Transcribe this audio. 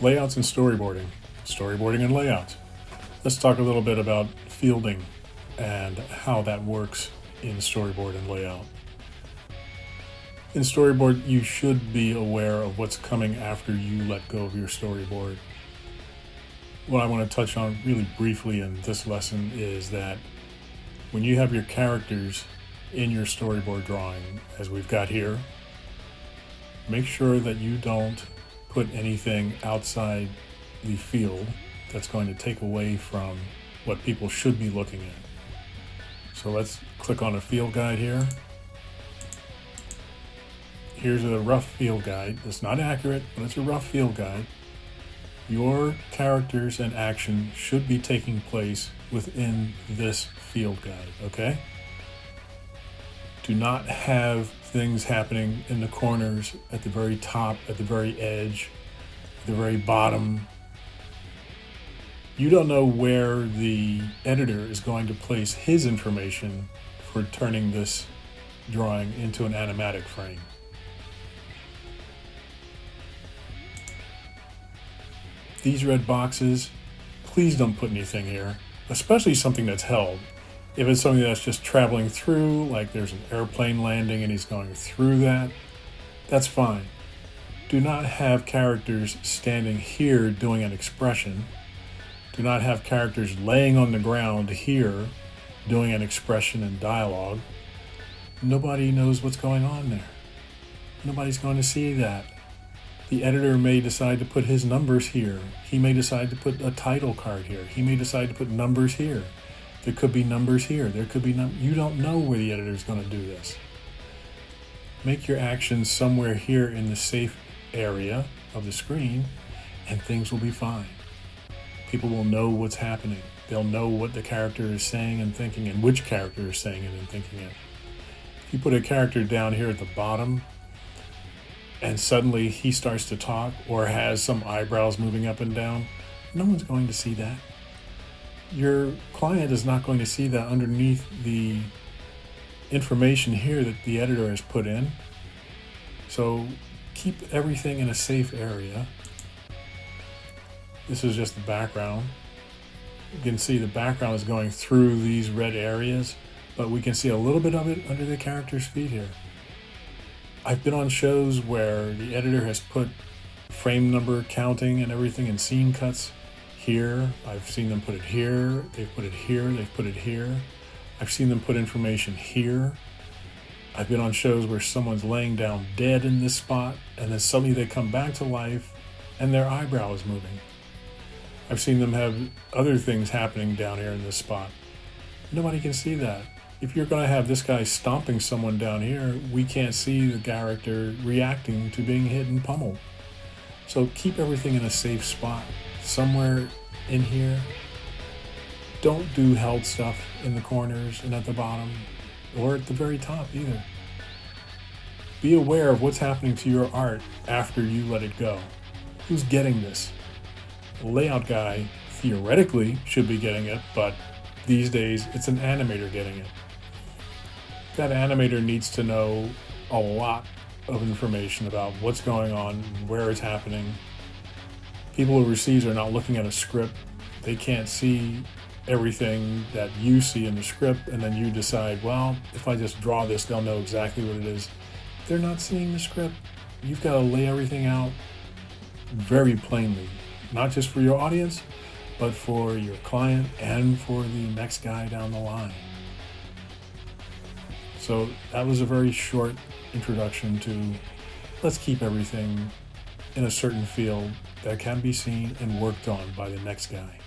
Layouts and storyboarding. Storyboarding and layouts. Let's talk a little bit about fielding and how that works in storyboard and layout. In storyboard, you should be aware of what's coming after you let go of your storyboard. What I want to touch on really briefly in this lesson is that when you have your characters in your storyboard drawing, as we've got here, make sure that you don't put anything outside the field that's going to take away from what people should be looking at. So let's click on a field guide here. Here's a rough field guide. It's not accurate, but it's a rough field guide. Your characters and action should be taking place within this field guide, okay? Do not have things happening in the corners, at the very top, at the very edge, at the very bottom. You don't know where the editor is going to place his information for turning this drawing into an animatic frame. These red boxes, please don't put anything here, especially something that's held. If it's something that's just traveling through, like there's an airplane landing and he's going through that, that's fine. Do not have characters standing here doing an expression. Do not have characters laying on the ground here doing an expression and dialogue. Nobody knows what's going on there. Nobody's going to see that. The editor may decide to put his numbers here. He may decide to put a title card here. He may decide to put numbers here. There could be numbers here. There could be you don't know where the editor is going to do this. Make your actions somewhere here in the safe area of the screen and things will be fine. People will know what's happening. They'll know what the character is saying and thinking and which character is saying it and thinking it. If you put a character down here at the bottom and suddenly he starts to talk or has some eyebrows moving up and down, no one's going to see that. Your client is not going to see that underneath the information here that the editor has put in. So keep everything in a safe area. This is just the background. You can see the background is going through these red areas, but we can see a little bit of it under the character's feet here. I've been on shows where the editor has put frame number counting and everything in scene cuts here. I've seen them put it here, they've put it here, they've put it here. I've seen them put information here. I've been on shows where someone's laying down dead in this spot and then suddenly they come back to life and their eyebrow is moving. I've seen them have other things happening down here in this spot. Nobody can see that. If you're going to have this guy stomping someone down here, we can't see the character reacting to being hit and pummeled. So keep everything in a safe spot, somewhere in here. Don't do held stuff in the corners and at the bottom, or at the very top either. Be aware of what's happening to your art after you let it go. Who's getting this? The layout guy theoretically should be getting it, but these days it's an animator getting it. That animator needs to know a lot of information about what's going on, where it's happening. People overseas are not looking at a script. They can't see everything that you see in the script, and then you decide, well, if I just draw this, they'll know exactly what it is. They're not seeing the script. You've got to lay everything out very plainly, not just for your audience, but for your client and for the next guy down the line. So that was a very short introduction to let's keep everything in a certain field that can be seen and worked on by the next guy.